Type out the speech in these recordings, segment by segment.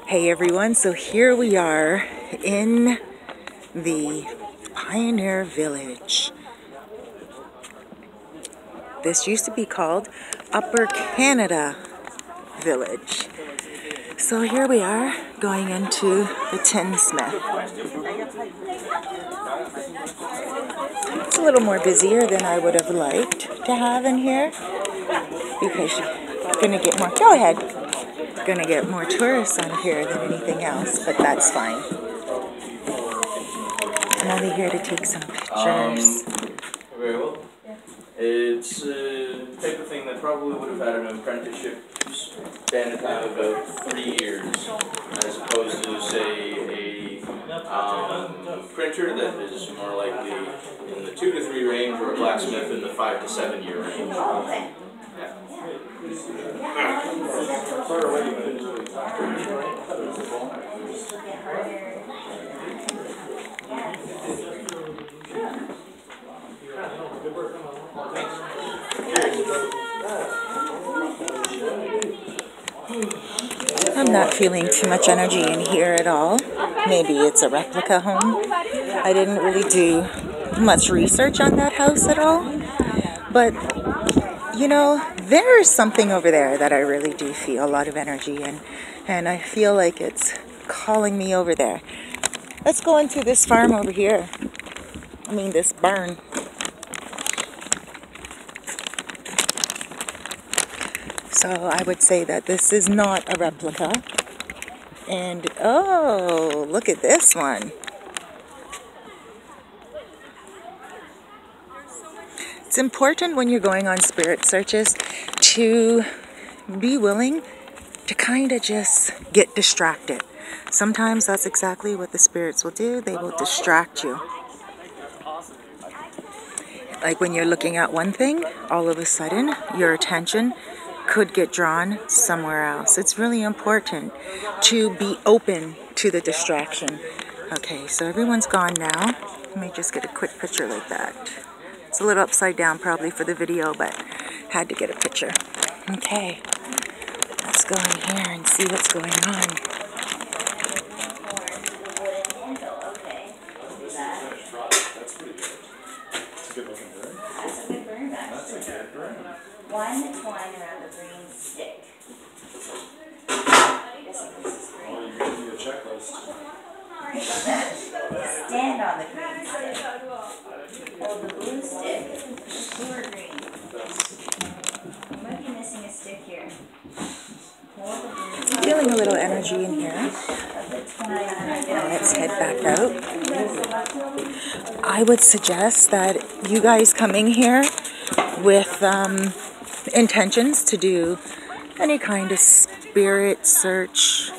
Hey everyone, so here we are in the Pioneer Village. This used to be called Upper Canada Village. So here we are going into the tinsmith. It's a little more busier than I would have liked to have in here because you're gonna get more. Go ahead. Gonna get more tourists on here than anything else, but that's fine. I'm only here to take some pictures. Very well. It's a type of thing that probably would have had an apprenticeship span of time of about 3 years, as opposed to, say, a printer that is more likely in the 2 to 3 range, or a blacksmith in the 5 to 7 year range. Yeah. I'm not feeling too much energy in here at all. Maybe it's a replica home. I didn't really do much research on that house at all. But, you know, there's something over there that I really do feel a lot of energy in. And I feel like it's calling me over there. Let's go into this farm over here. I mean, this barn. So I would say that this is not a replica. And oh, look at this one. It's important when you're going on spirit searches to be willing to kind of just get distracted. Sometimes that's exactly what the spirits will do. They will distract you. Like when you're looking at one thing, all of a sudden your attention could get drawn somewhere else. It's really important to be open to the distraction. Okay, so everyone's gone now. Let me just get a quick picture like that. It's a little upside down probably for the video, but had to get a picture. Okay, let's go in here and see what's going on. One twine around the green stick. Stand on the green stick. Hold the blue stick. Blue or green. You might be missing a stick here. Hold the blue stick. I'm feeling a little energy in here. Let's head back out. I would suggest that you guys coming here with intentions to do any kind of spirit search,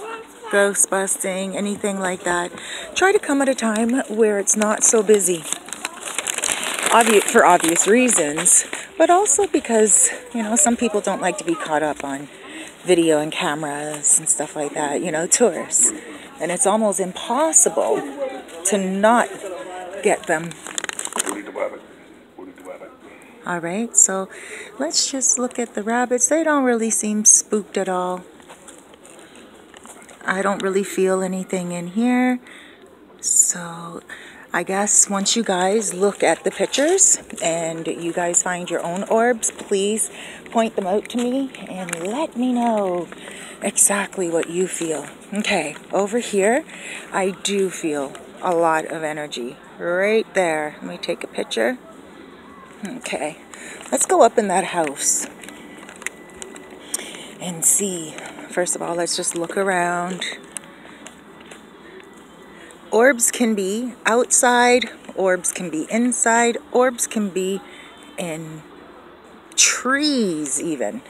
ghost busting, anything like that, try to come at a time where it's not so busy. For obvious reasons, but also because, you know, some people don't like to be caught up on video and cameras and stuff like that, you know, tourists. And it's almost impossible to not get them. Alright, so let's just look at the rabbits. They don't really seem spooked at all. I don't really feel anything in here. So I guess once you guys look at the pictures and you guys find your own orbs, please point them out to me and let me know exactly what you feel. Okay, over here, I do feel a lot of energy right there. Let me take a picture. Okay, let's go up in that house and see. First of all, let's just look around. Orbs can be outside, orbs can be inside, orbs can be in trees even.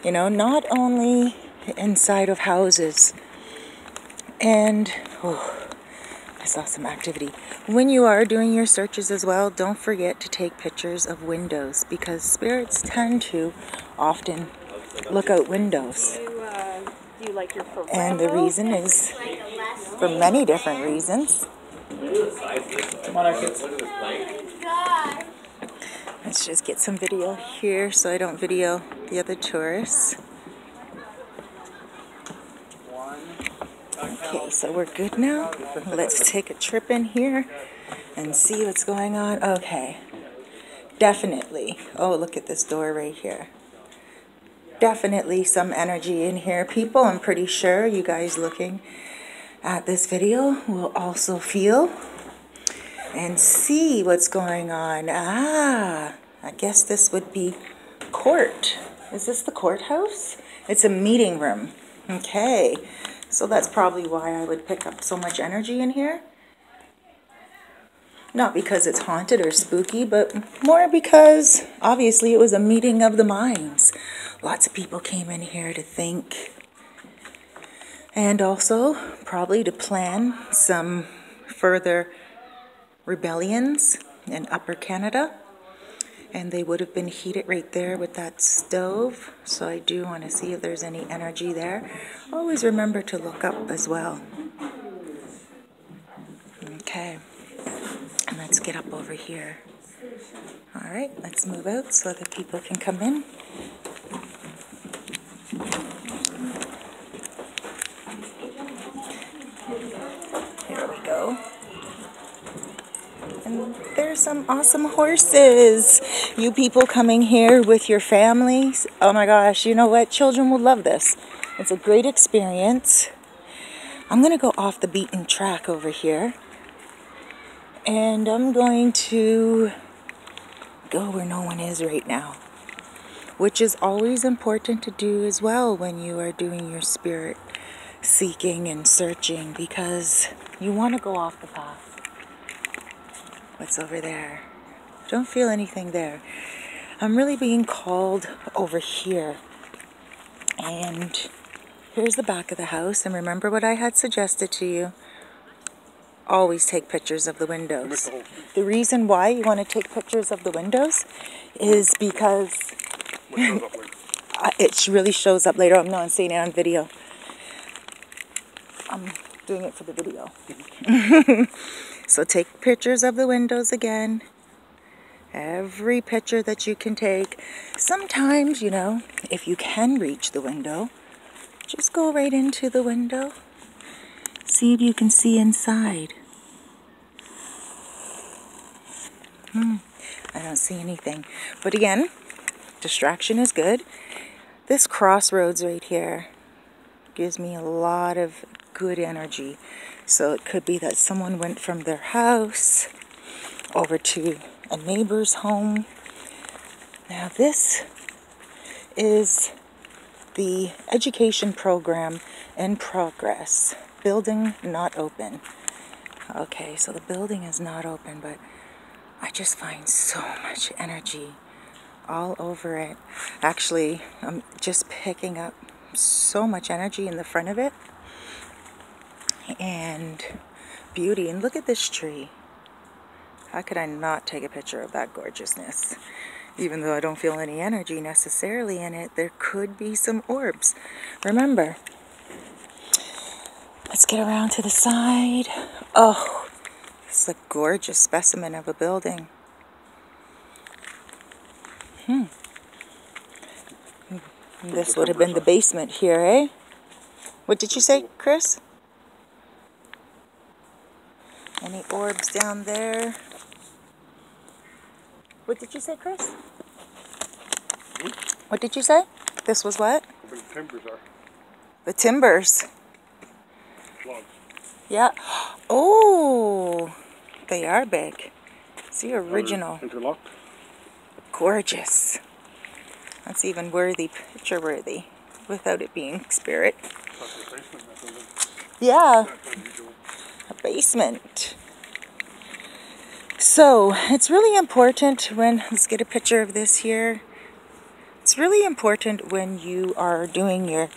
You know, not only inside of houses. And, oh, I saw some activity. When you are doing your searches as well, don't forget to take pictures of windows because spirits tend to often look out windows. Do you like your and the reason is for many different reasons. Let's just get some video here so I don't video the other tourists. Okay, so we're good now. Let's take a trip in here and see what's going on. Okay, definitely. Oh, look at this door right here. Definitely some energy in here. People, I'm pretty sure you guys looking at this video will also feel and see what's going on. Ah, I guess this would be court. Is this the courthouse? It's a meeting room. Okay, so that's probably why I would pick up so much energy in here. Not because it's haunted or spooky, but more because obviously it was a meeting of the minds. Lots of people came in here to think, and also probably to plan some further rebellions in Upper Canada. And they would have been heated right there with that stove. So I do want to see if there's any energy there. Always remember to look up as well. Okay. And let's get up over here. All right, let's move out so that people can come in. Here we go. And there's some awesome horses. You people coming here with your families. Oh my gosh, you know what? Children will love this. It's a great experience. I'm going to go off the beaten track over here. And I'm going to go where no one is right now. Which is always important to do as well when you are doing your spirit seeking and searching. Because you want to go off the path. What's over there? Don't feel anything there. I'm really being called over here. And here's the back of the house. And remember what I had suggested to you. Always take pictures of the windows. The reason why you want to take pictures of the windows is because it really shows up later. I'm not saying it on video. I'm doing it for the video. So take pictures of the windows again. Every picture that you can take. Sometimes, you know, if you can reach the window, just go right into the window. See if you can see inside. I don't see anything. But again, distraction is good. This crossroads right here gives me a lot of good energy. So it could be that someone went from their house over to a neighbor's home. Now this is the education program in progress. Building not open. Okay, so the building is not open, but I just find so much energy all over it. Actually, I'm just picking up so much energy in the front of it. And beauty. And look at this tree. How could I not take a picture of that gorgeousness? Even though I don't feel any energy necessarily in it, there could be some orbs. Remember, let's get around to the side. Oh, it's a gorgeous specimen of a building. This would have been the basement here, eh? What did you say, Chris? Any orbs down there? What did you say, Chris? What did you say? This was what? Where the timbers are. The timbers. Logs. Yeah. Oh, they are big. It's the original. Interlocked. Gorgeous. That's even worthy, picture worthy, without it being spirit. That's the basement, I think. Yeah. That's unusual. A basement. So it's really important when, let's get a picture of this here. It's really important when you are doing your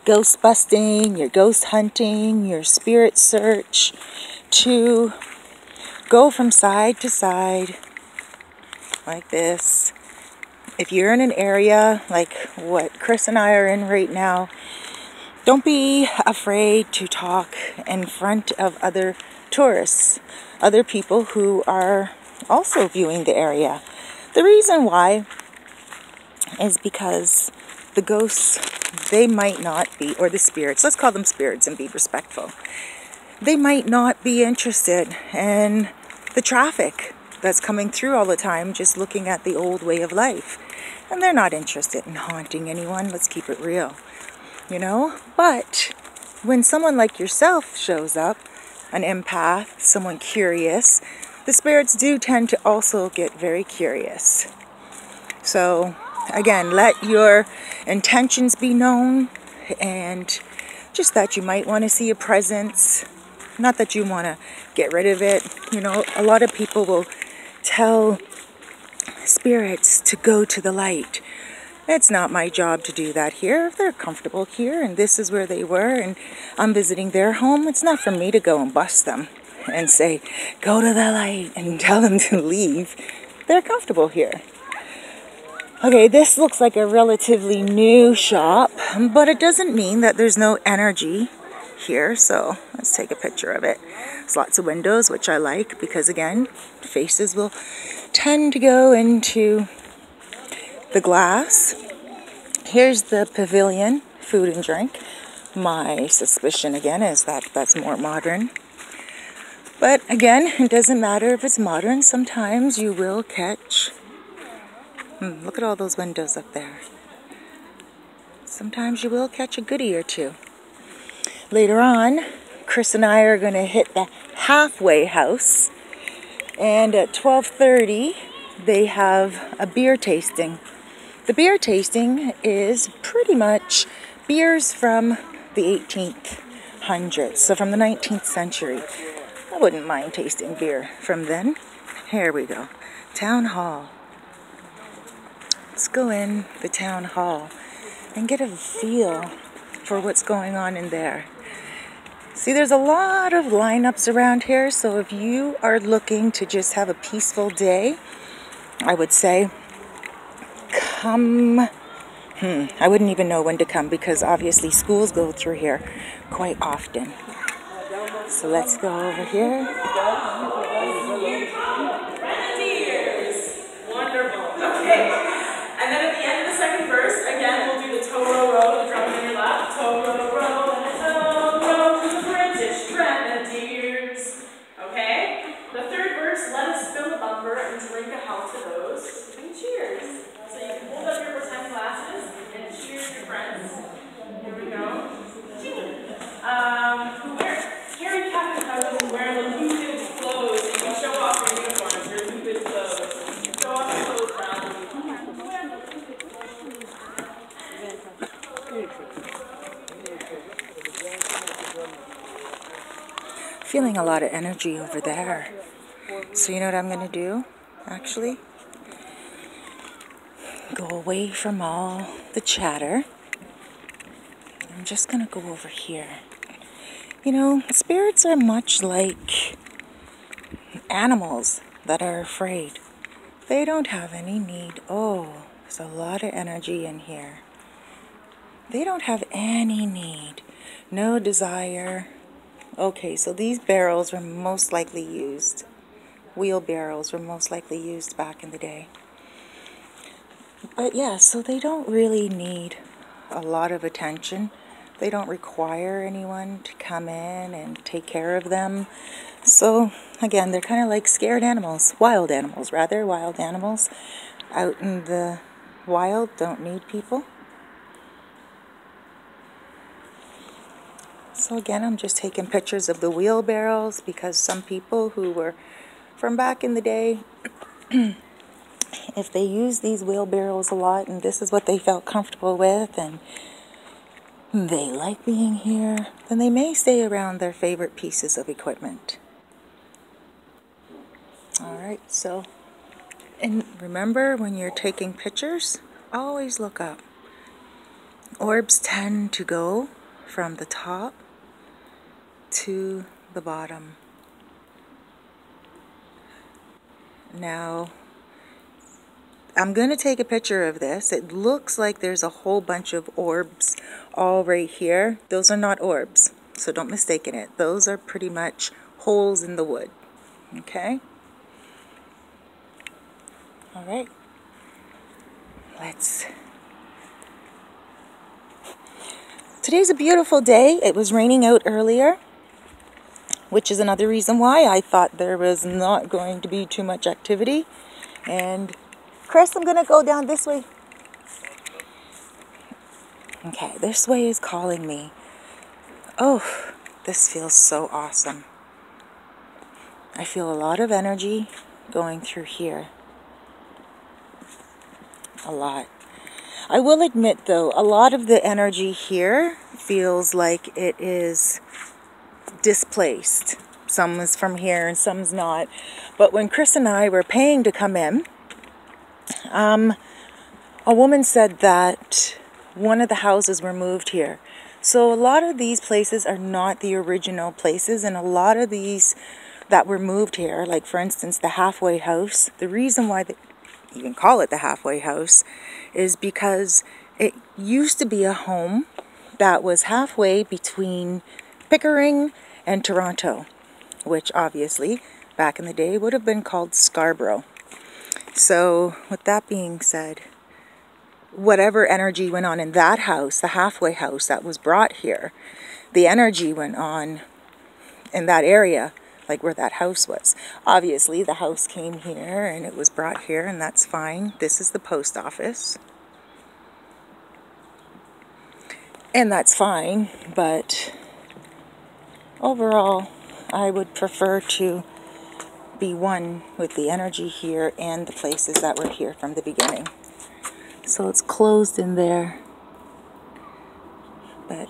ghost busting, your ghost hunting, your spirit search, to go from side to side like this. If you're in an area like what Chris and I are in right now, don't be afraid to talk in front of other tourists, other people who are also viewing the area. The reason why is because the ghosts they might not be, or the spirits, let's call them spirits and be respectful. They might not be interested in the traffic that's coming through all the time, just looking at the old way of life. And they're not interested in haunting anyone. Let's keep it real, you know? But when someone like yourself shows up, an empath, someone curious, the spirits do tend to also get very curious. So, again, let your intentions be known, and just that you might want to see a presence. Not that you want to get rid of it. You know, a lot of people will tell spirits to go to the light. It's not my job to do that here. If they're comfortable here and this is where they were and I'm visiting their home, it's not for me to go and bust them and say, go to the light, and tell them to leave. They're comfortable here. Okay, this looks like a relatively new shop, but it doesn't mean that there's no energy here. So let's take a picture of it. There's lots of windows, which I like because, again, faces will tend to go into the glass. Here's the pavilion, food and drink. My suspicion, again, is that that's more modern. But again, it doesn't matter if it's modern. Sometimes you will catch... look at all those windows up there. Sometimes you will catch a goodie or two. Later on, Chris and I are going to hit the halfway house. And at 12:30, they have a beer tasting. The beer tasting is pretty much beers from the 1800s, so from the 19th century. I wouldn't mind tasting beer from then. Here we go. Town Hall. Let's go in the town hall and get a feel for what's going on in there. See, there's a lot of lineups around here, so if you are looking to just have a peaceful day, I would say come. I wouldn't even know when to come because obviously schools go through here quite often. So let's go over here. Wonderful. Okay. And then at the end of the second verse, again, we'll do the tow row row, the drums in your lap. Tow row row, and a tow row to the British Grenadiers. Okay? The third verse, let us fill a bumper and drink a health to those. And cheers. So you can hold up your pretend glasses and cheers your friends. Here we go. Harry Captain is wearing the lucid clothes. You can show off your uniforms, your lucid clothes. Show off your clothes around. Feeling a lot of energy over there. So you know what I'm going to do, actually? Go away from all the chatter. I'm just going to go over here. You know, spirits are much like animals that are afraid. They don't have any need. Oh, there's a lot of energy in here. They don't have any need. No desire. Okay, so these barrels were most likely used. Wheelbarrows were most likely used back in the day. But yeah, so they don't really need a lot of attention. They don't require anyone to come in and take care of them. So again, they're kind of like scared animals. Wild animals, rather. Wild animals out in the wild don't need people. So again, I'm just taking pictures of the wheelbarrows because some people who were from back in the day, if they use these wheelbarrows a lot and this is what they felt comfortable with and they like being here, then they may stay around their favorite pieces of equipment. Alright, so, and remember when you're taking pictures, always look up. Orbs tend to go from the top to the bottom. Now, I'm going to take a picture of this. It looks like there's a whole bunch of orbs all right here. Those are not orbs, so don't mistake it. Those are pretty much holes in the wood. Okay? All right. Let's Today's a beautiful day. It was raining out earlier, which is another reason why I thought there was not going to be too much activity. And Chris, I'm going to go down this way. Okay, this way is calling me. Oh, this feels so awesome. I feel a lot of energy going through here. A lot. I will admit though, a lot of the energy here feels like it is displaced. Some is from here and some's not. But when Chris and I were paying to come in, a woman said that one of the houses were moved here. So a lot of these places are not the original places, and a lot of these that were moved here, like for instance the halfway house, the reason why they even call it the halfway house is because it used to be a home that was halfway between Pickering and Toronto, which obviously back in the day would have been called Scarborough. So with that being said, whatever energy went on in that house, the halfway house that was brought here, the energy went on in that area, like where that house was. Obviously the house came here and it was brought here, and that's fine. This is the post office, and that's fine, but overall I would prefer to be one with the energy here and the places that were here from the beginning. So it's closed in there, but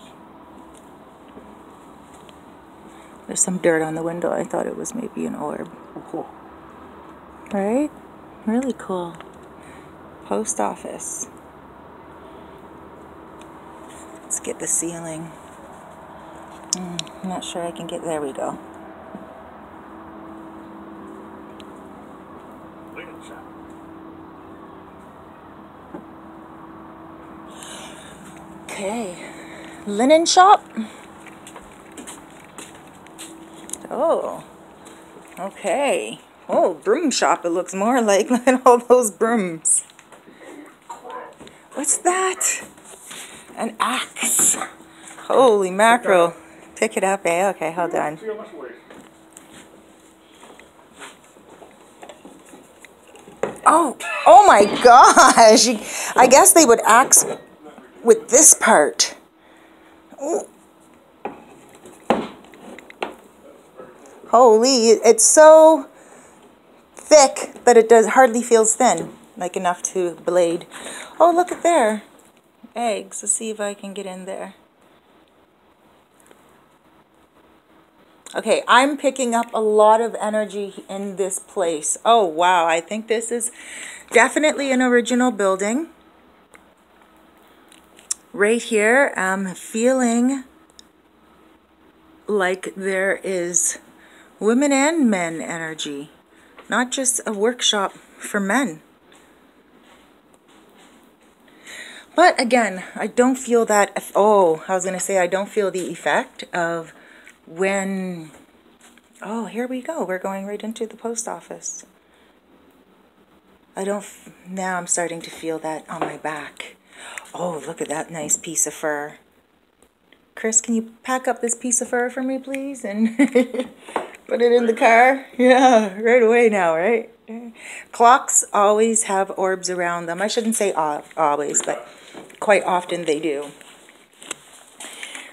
there's some dirt on the window. I thought it was maybe an orb. Oh, cool. Right? Really cool. Post office. Let's get the ceiling. I'm not sure I can get, there we go. Linen shop. Okay. Linen shop. Oh. Okay. Oh, broom shop it looks more like. Look at all those brooms. What's that? An axe. Holy mackerel. Pick it up, eh? Okay, hold on. See how much it weighs. Oh my gosh. I guess they would axe with this part. Ooh. Holy, it's so thick that it hardly feels thin, like enough to blade. Oh, look at there. Eggs. Let's see if I can get in there. Okay, I'm picking up a lot of energy in this place. Oh, wow. I think this is definitely an original building. Right here, I'm feeling like there is women and men energy, not just a workshop for men. But again, I don't feel that, oh, I was going to say I don't feel the effect of when, oh, here we go. We're going right into the post office. Now I'm starting to feel that on my back. Oh, look at that nice piece of fur. Chris, can you pack up this piece of fur for me, please? And put it in the car? Yeah, right away now, right? Clocks always have orbs around them. I shouldn't say always, but quite often they do.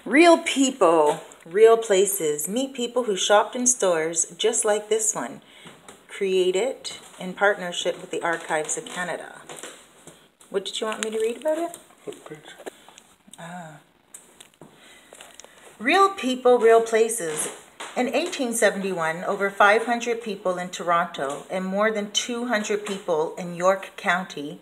Real people, real places. Meet people who shopped in stores just like this one. Created in partnership with the Archives of Canada. What did you want me to read about it? Real people, real places. In 1871, over 500 people in Toronto and more than 200 people in York County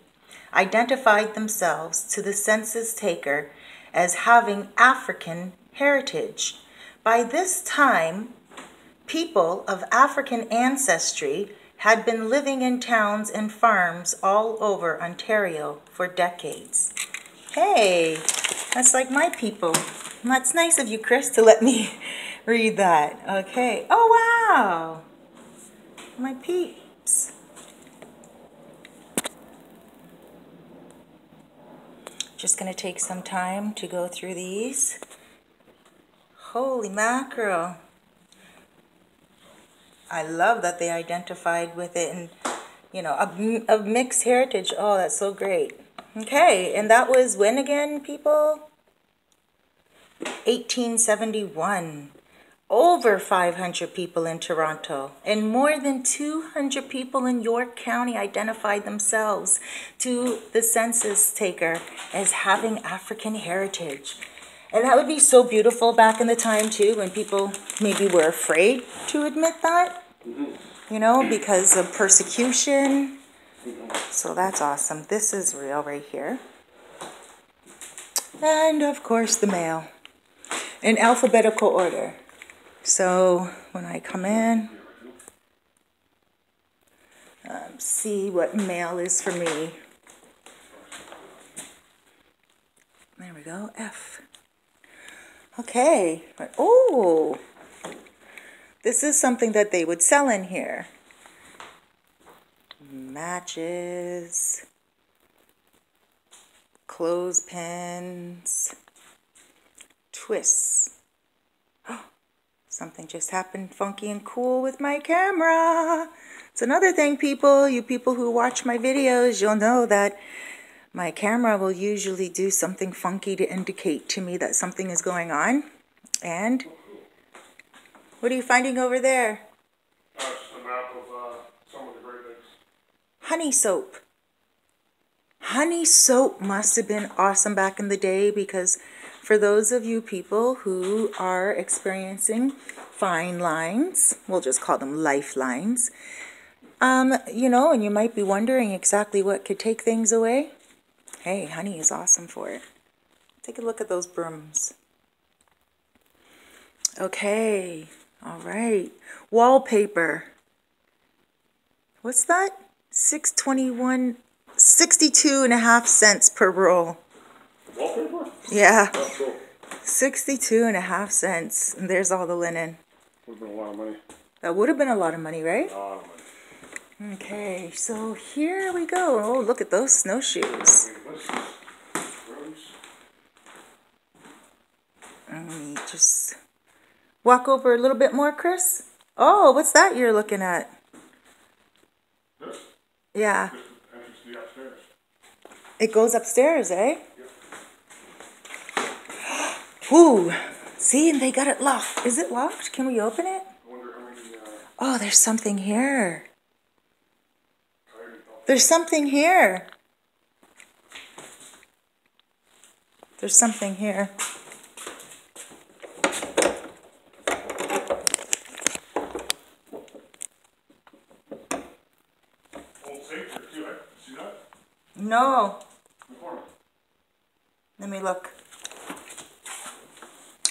identified themselves to the census taker as having African heritage. By this time, people of African ancestry had been living in towns and farms all over Ontario for decades. Hey, that's like my people. That's nice of you, Chris, to let me read that. Okay. Oh, wow. My peeps. Just going to take some time to go through these. Holy mackerel. I love that they identified with it and, you know, of mixed heritage. Oh, that's so great. Okay, and that was when again, people? 1871. Over 500 people in Toronto and more than 200 people in York County identified themselves to the census taker as having African heritage. And that would be so beautiful back in the time too, when people maybe were afraid to admit that, you know, because of persecution. So that's awesome. This is real right here. And of course the mail in alphabetical order. So when I come in, see what mail is for me. There we go, F. Okay, oh, this is something that they would sell in here. Matches, clothespins, twists. Something just happened funky and cool with my camera. It's another thing, people. You people who watch my videos, you'll know that my camera will usually do something funky to indicate to me that something is going on. And what are you finding over there? That's a map of some of the Great Lakes. Honey soap. Honey soap must have been awesome back in the day, because for those of you people who are experiencing fine lines, we'll just call them lifelines, you know, and you might be wondering exactly what could take things away. Hey, honey is awesome for it. Take a look at those brooms. Okay, all right. Wallpaper. What's that? $6.21, 62.5 cents per roll. Wallpaper? Yeah, That's cool. 62.5 cents. And there's all the linen. Would have been a lot of money. That would have been a lot of money, right? A lot of money. Okay, so here we go. Oh, look at those snowshoes. Let me just walk over a little bit more, Chris. Oh, what's that you're looking at? This? Yeah. This is the entrance to the upstairs. It goes upstairs, eh? Ooh, see, and they got it locked. Is it locked? Can we open it? I wonder how many Oh, there's something here. There's something here. There's something here. old safe here too, eh? See that? No. In the corner. Let me look.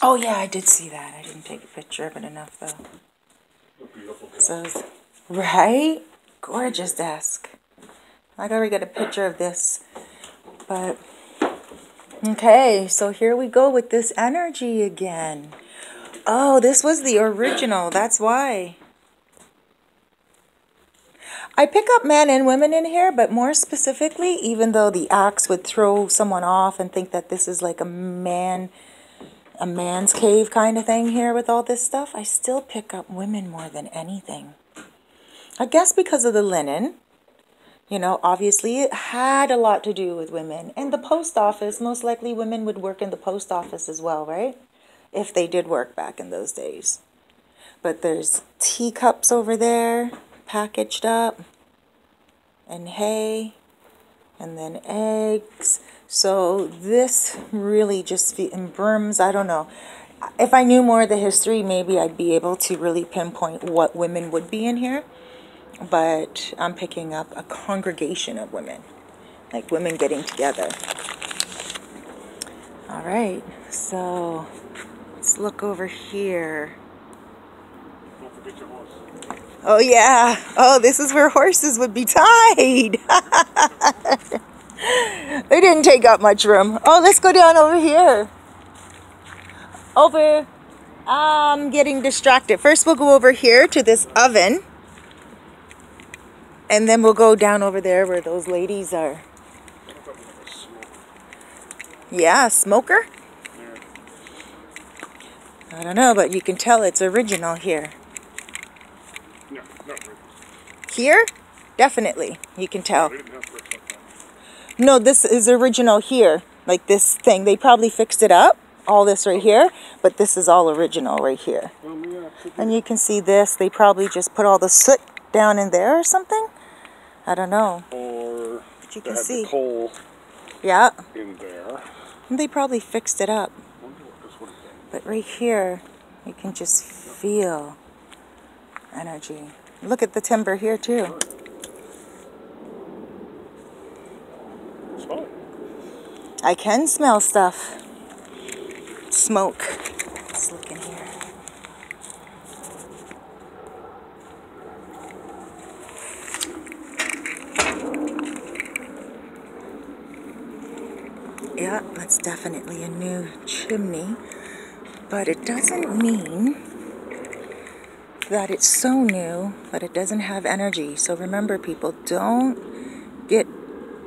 Oh, yeah, I did see that. I didn't take a picture of it enough, though. Look beautiful. So, right? Gorgeous desk. I gotta get a picture of this. But, okay, so here we go with this energy again. Oh, this was the original. That's why. I pick up men and women in here, but more specifically, even though the axe would throw someone off and think that this is like a man's cave kind of thing here with all this stuff, I still pick up women more than anything. I guess because of the linen. You know, obviously it had a lot to do with women. And the post office, most likely women would work in the post office as well, right? If they did work back in those days. But there's teacups over there, packaged up, and hay, and then eggs. So this really just, and brooms, I don't know. If I knew more of the history, maybe I'd be able to really pinpoint what women would be in here. But I'm picking up a congregation of women, like women getting together. All right, so let's look over here. Don't forget your horse. Oh, yeah. Oh, this is where horses would be tied. They didn't take up much room. Oh, let's go down over here. I'm getting distracted. First, we'll go over here to this oven. And then we'll go down over there where those ladies are. Yeah, smoker? I don't know, but you can tell it's original here. No, not really. Here? Definitely, you can tell. They didn't have bricks like that. No, this is original here. Like this thing. They probably fixed it up, all this right here, but this is all original right here. Yeah, And you can see this. They probably just put all the soot down in there or something. I don't know. or But you they can had see. the coal Yeah. in there. And they probably fixed it up. I wonder what this would have been. But right here, you can just feel energy. Look at the timber here too. It's fine. I can smell stuff. Smoke. Let's look in here. Yeah, that's definitely a new chimney. But it doesn't mean that it's so new that it doesn't have energy. So remember, people, don't get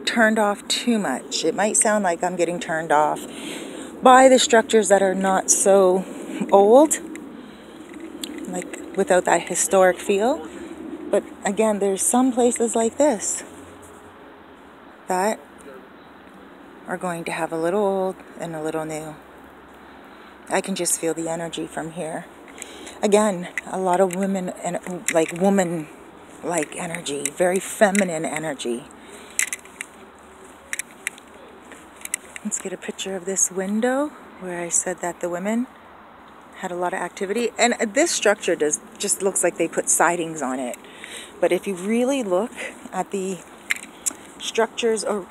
turned off too much. It might sound like I'm getting turned off by the structures that are not so old, like without that historic feel. But again, there's some places like this that are going to have a little old and a little new. I can just feel the energy from here. Again, a lot of women and woman-like energy, very feminine energy. Let's get a picture of this window where I said that the women had a lot of activity. And this structure just looks like they put sidings on it. But if you really look at the structures, or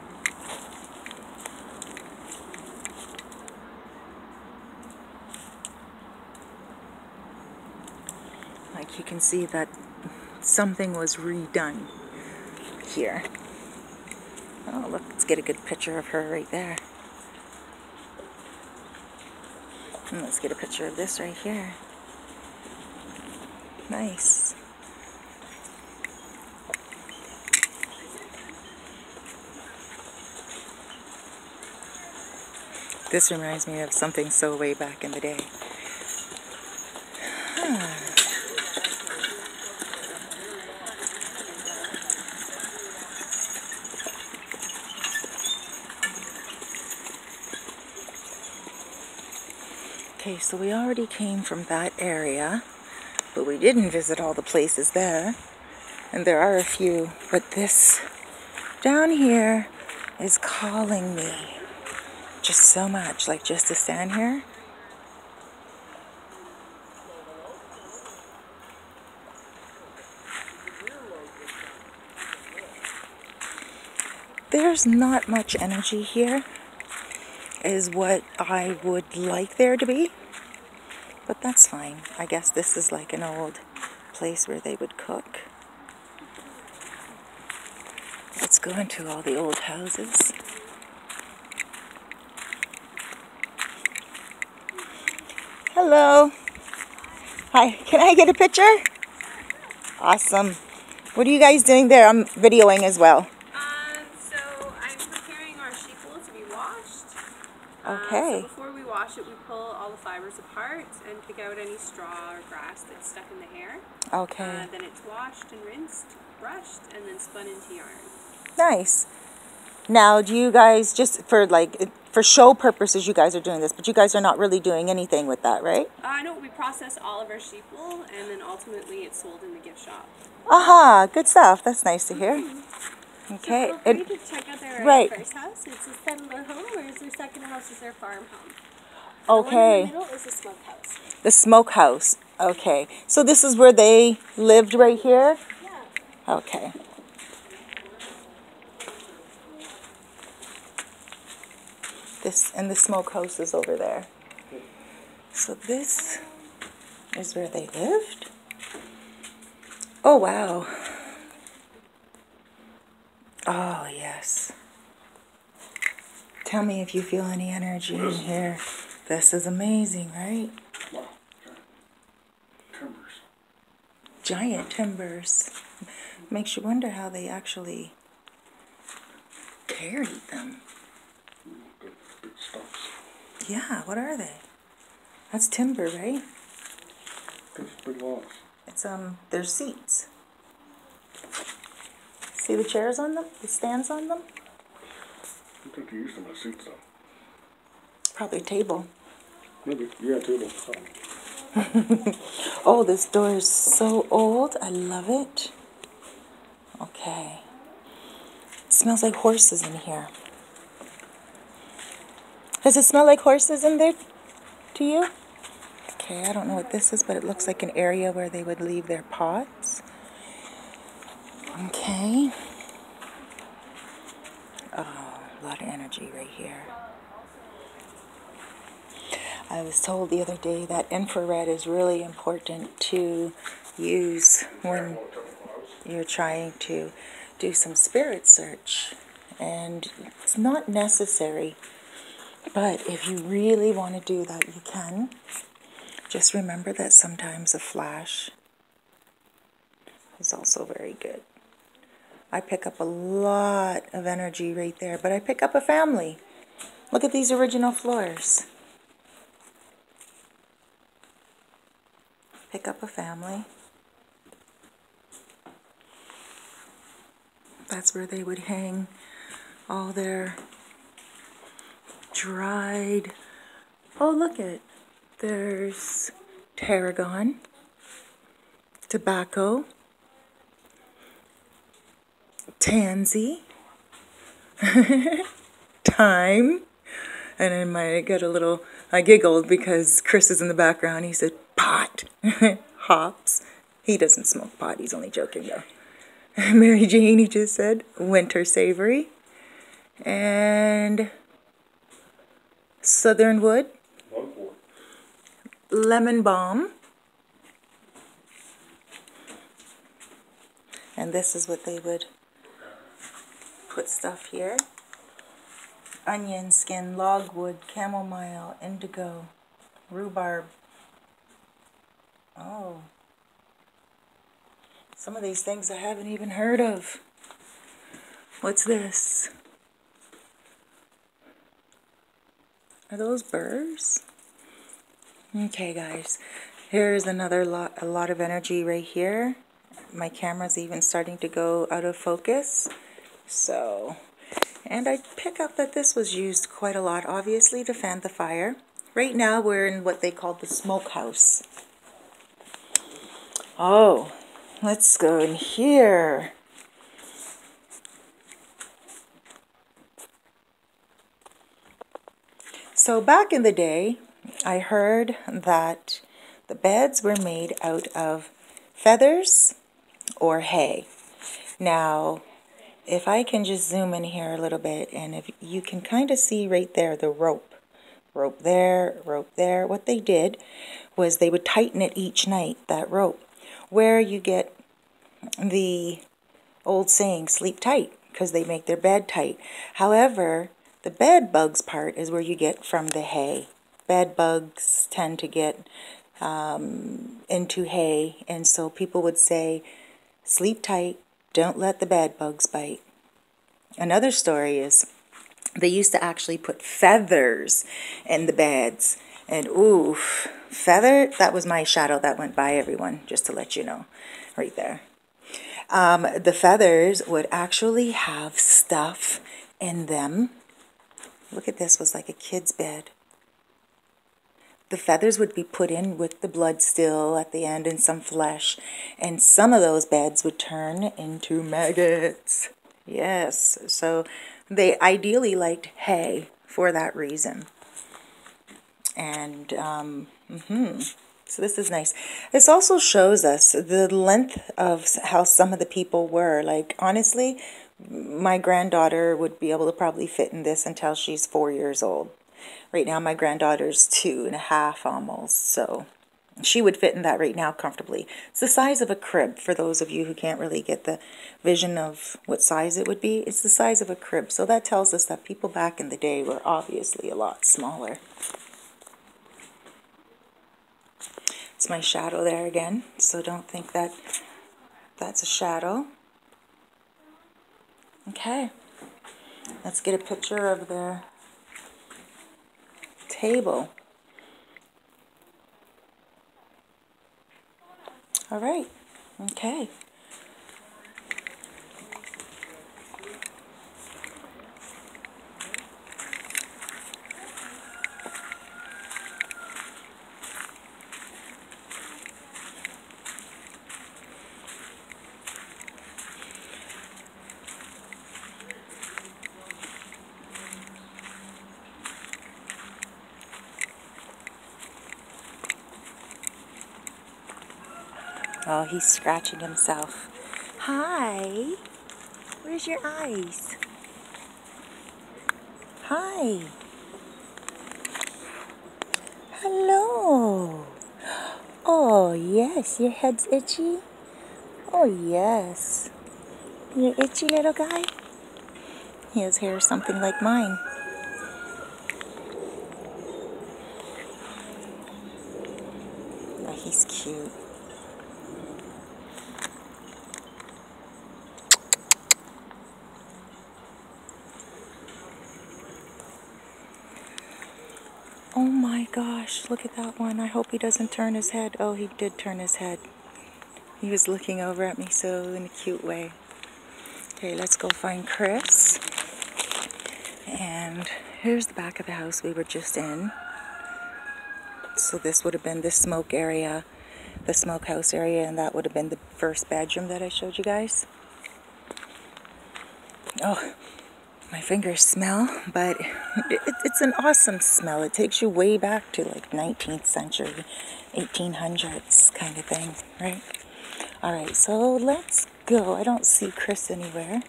like you can see that something was redone here. Oh, look, let's get a good picture of her right there. And let's get a picture of this right here. Nice. This reminds me of something so way back in the day. Okay, so we already came from that area, but we didn't visit all the places there. And there are a few, but this down here is calling me just so much, like just to stand here. There's not much energy here, is what I would like there to be, but that's fine. I guess this is like an old place where they would cook. Let's go into all the old houses. Hello. Hi, can I get a picture? Awesome. What are you guys doing there? I'm videoing as well. So I'm preparing our sheep wool to be washed. Okay. So before we wash it, we pull all the fibers apart and pick out any straw or grass that's stuck in the hair. Okay. Then it's washed and rinsed, brushed, and then spun into yarn. Nice. Now, do you guys, just for show purposes, you guys are doing this, but you guys are not really doing anything with that, right? No, we process all of our sheep wool, and then ultimately it's sold in the gift shop. Aha, good stuff. That's nice to hear. Okay. So feel free to check out their Right. first house. It's a settler home, whereas their second house is their farm home. Okay. The one in the middle is a smokehouse. The smokehouse. Okay. So this is where they lived right here? Yeah. Okay. And the smokehouse is over there. So this is where they lived? Oh, wow. Oh, yes. Tell me if you feel any energy in here. This is amazing, right? Wow. Timbers. Giant timbers. Makes you wonder how they actually carried them. Good stuff. Yeah, what are they? That's timber, right? It's big logs. It's, they're seats. See the chairs on them? The stands on them? I think you used them as seats though. Probably a table. Maybe. Yeah, table. Oh, this door is so old. I love it. Okay. It smells like horses in here. Does it smell like horses in there to you? Okay, I don't know what this is, but it looks like an area where they would leave their pots. Okay. Oh, a lot of energy right here. I was told the other day that infrared is really important to use when you're trying to do some spirit search. And it's not necessary, but if you really want to do that, you can. Just remember that sometimes a flash is also very good. I pick up a lot of energy right there, but I pick up a family. Look at these original floors. Pick up a family. That's where they would hang all their dried... Oh, look it. There's tarragon, tobacco, tansy, thyme, and then I giggled because Chris is in the background. He said, pot, hops. He doesn't smoke pot, he's only joking though. Mary Jane, he just said, winter savory, and southern wood, lemon balm, and this is what they would put stuff here. Onion skin, logwood, chamomile, indigo, rhubarb. Oh. Some of these things I haven't even heard of. What's this? Are those burrs? Okay, guys. Here's another a lot of energy right here. My camera's even starting to go out of focus. So, and I pick up that this was used quite a lot, obviously, to fan the fire. Right now, we're in what they call the smokehouse. Oh. Let's go in here. So back in the day, I heard that the beds were made out of feathers or hay. Now, if I can just zoom in here a little bit, and if you can kind of see right there the rope there, rope there. What they did was they would tighten it each night, that rope, where you get the old saying, sleep tight, because they make their bed tight. However, the bed bugs part is where you get from the hay. Bed bugs tend to get into hay, and so people would say, sleep tight, don't let the bed bugs bite. Another story is they used to actually put feathers in the beds, and oof, feather, that was my shadow that went by, everyone, just to let you know, right there. The feathers would actually have stuff in them. Look at this, was like a kid's bed. The feathers would be put in with the blood still at the end and some flesh. And some of those beds would turn into maggots. Yes, so they ideally liked hay for that reason. And, so this is nice. This also shows us the length of how some of the people were. Like, honestly, my granddaughter would be able to probably fit in this until she's 4 years old. Right now, my granddaughter's 2.5 almost, so she would fit in that right now comfortably. It's the size of a crib, for those of you who can't really get the vision of what size it would be. It's the size of a crib, so that tells us that people back in the day were obviously a lot smaller. It's my shadow there again, so don't think that that's a shadow. Okay, let's get a picture of their table. All right. Okay. Oh, he's scratching himself. Hi. Where's your eyes? Hi. Hello. Oh, yes. Your head's itchy? Oh, yes. You're itchy little guy? His hair is something like mine. Oh, he's cute. Oh my gosh, look at that one. I hope he doesn't turn his head. Oh, he did turn his head. He was looking over at me so in a cute way. Okay, let's go find Chris. And here's the back of the house we were just in. So this would have been the smoke area, the smokehouse area, and that would have been the first bedroom that I showed you guys. Oh, my fingers smell, but it's an awesome smell. It takes you way back to like 19th century, 1800s kind of thing, right? All right, so let's go. I don't see Chris anywhere.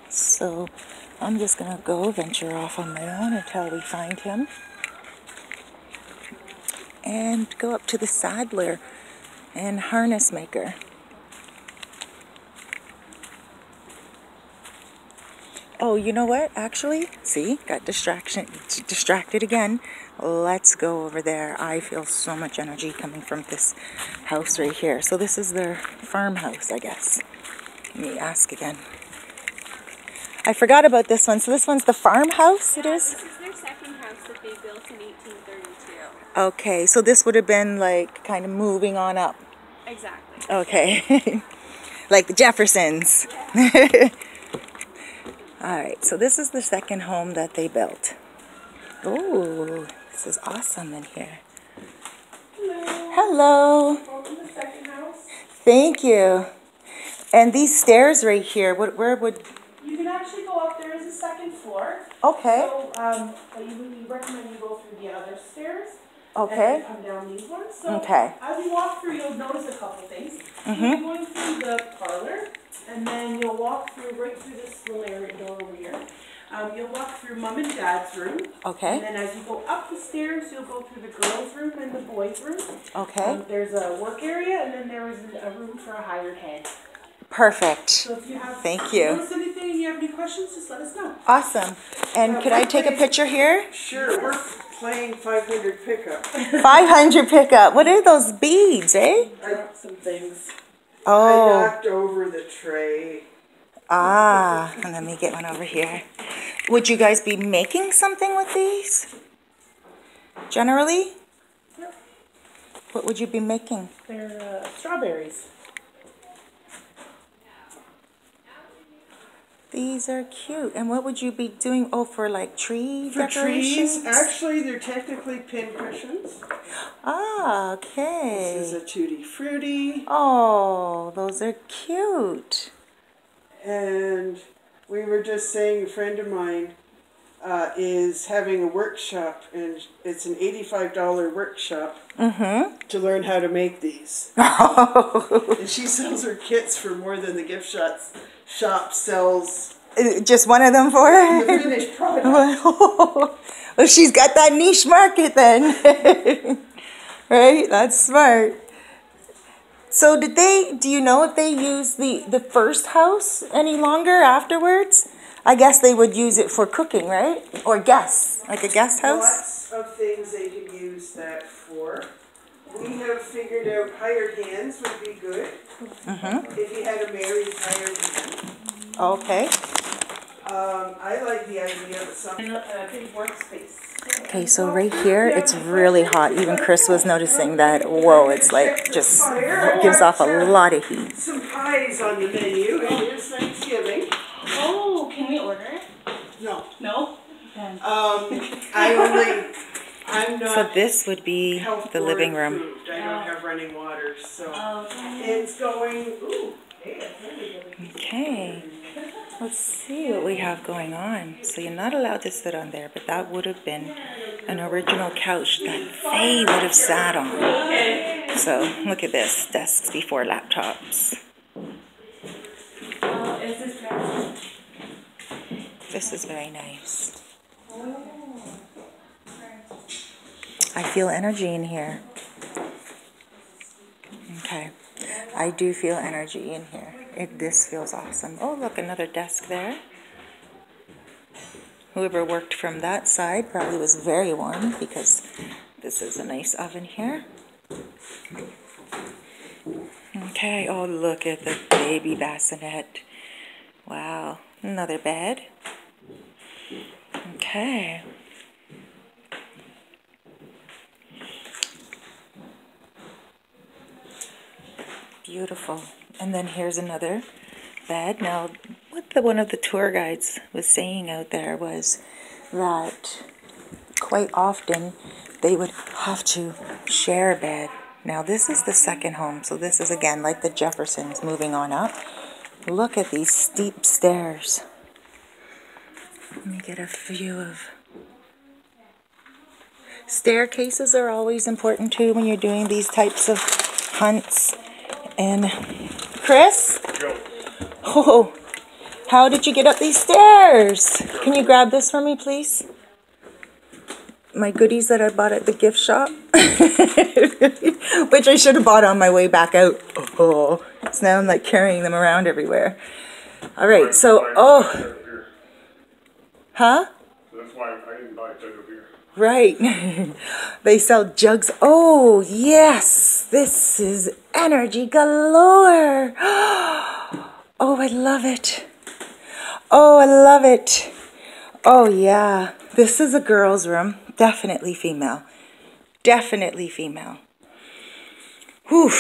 So I'm just going to go venture off on my own until we find him. And go up to the saddler and harness maker. Oh, you know what? Actually, see, got distracted again. Let's go over there. I feel so much energy coming from this house right here. So this is their farmhouse, I guess. Let me ask again. I forgot about this one. So this one's the farmhouse, it is? This is their second house that they built in 1832. Okay, so this would have been like kind of moving on up. Exactly. Okay. Like the Jeffersons. Yeah. Alright, so this is the second home that they built. Ooh, this is awesome in here. Hello. Welcome to the second house. Thank you. And these stairs right here, where would... You can actually go up. There is a second floor. Okay. So we recommend you go through the other stairs. Okay. And then come down these ones. So Okay. as you walk through, you'll notice a couple things. You'll be going through the parlor, and then you'll walk through right through this little area door over here. You'll walk through Mom and Dad's room. Okay. And then as you go up the stairs, you'll go through the girls' room and the boys' room. Okay. There's a work area, and then there is a room for a hired hand. Perfect. So if you have Thank you. notice anything and you have any questions, just let us know. Awesome. And could I take a picture here? Sure, we're playing 500 pickup. 500 pickup. What are those beads, eh? I dropped some things. I Oh. knocked over the tray. Ah. And let me get one over here. Would you guys be making something with these? Generally? Yep. What would you be making? They're strawberries. These are cute. And what would you be doing? Oh, for like tree For decorations? trees, actually, they're technically pin cushions. Ah, This okay. is a Tutti Frutti, Oh, those are cute. and we were just saying a friend of mine is having a workshop, and it's an $85 workshop to learn how to make these. And she sells her kits for more than the gift shop sells Just one of them for the her? finished product. Well, she's got that niche market then. Right? That's smart. So do you know if they use the first house any longer afterwards? I guess they would use it for cooking, right? Or guests, like a guest house? Lots of things they could use that for. We have figured out hired hands would be good. If you had a married hired hand. Okay. I like the idea of something. And a big workspace. Okay, so right here, it's really hot. Even Chris was noticing that. Whoa, it's like just gives off a lot of heat. Some pies on the menu. It is Thanksgiving. Oh, can we order it? No. No? I'm not. So this would be health the living room. approved. I don't have running water, so Okay. it's going. Ooh, hey, that's really good. Okay, let's see what we have going on. So you're not allowed to sit on there, but that would have been an original couch that Faye would have sat on. So look at this, desks before laptops. Is this right? This is very nice. I feel energy in here. Okay, I do feel energy in here. This feels awesome. Oh, look, another desk there. Whoever worked from that side probably was very warm because this is a nice oven here. Okay, oh, look at the baby bassinet. Wow, another bed. Okay. Beautiful. And then here's another bed. Now, what one of the tour guides was saying out there was that quite often they would have to share a bed. Now, this is the second home, so this is again like the Jeffersons moving on up. Look at these steep stairs. Let me get a view of... Staircases are always important too when you're doing these types of hunts. And Chris? Oh, how did you get up these stairs? Can you grab this for me, please? My goodies that I bought at the gift shop, which I should have bought on my way back out. Oh, so now I'm like carrying them around everywhere. All right, so, oh. Huh? That's why I didn't buy a jug of beer. Right. They sell jugs. Oh, yes. This is energy galore. Oh, I love it. Oh, I love it. Oh, yeah. This is a girl's room. Definitely female. Definitely female. Whew.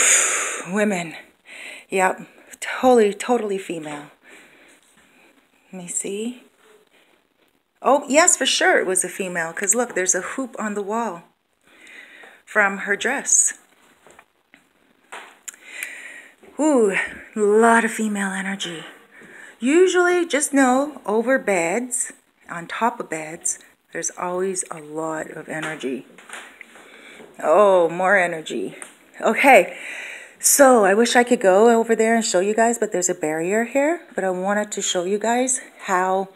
Women. Yep. Totally female. Let me see. Oh, yes, for sure it was a female, because look, there's a hoop on the wall from her dress. Ooh, a lot of female energy. Usually, just know, over beds, on top of beds, there's always a lot of energy. Oh, more energy. Okay, so I wish I could go over there and show you guys, but there's a barrier here. But I wanted to show you guys how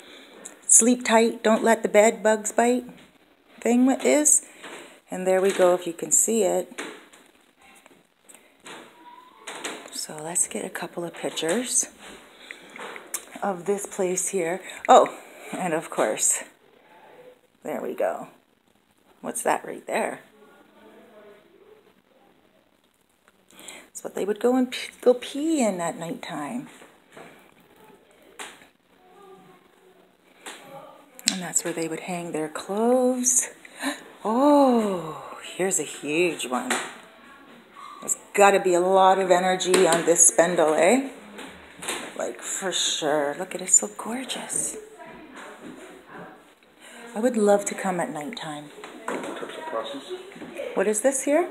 sleep tight, don't let the bed bugs bite thing is. And there we go, if you can see it. So let's get a couple of pictures of this place here. Oh, and of course, there we go. What's that right there? That's what they would go and go pee in at nighttime. And that's where they would hang their clothes. Oh, here's a huge one. There's got to be a lot of energy on this spindle, eh? Like, for sure. Look at it, so gorgeous. I would love to come at nighttime. What is this here?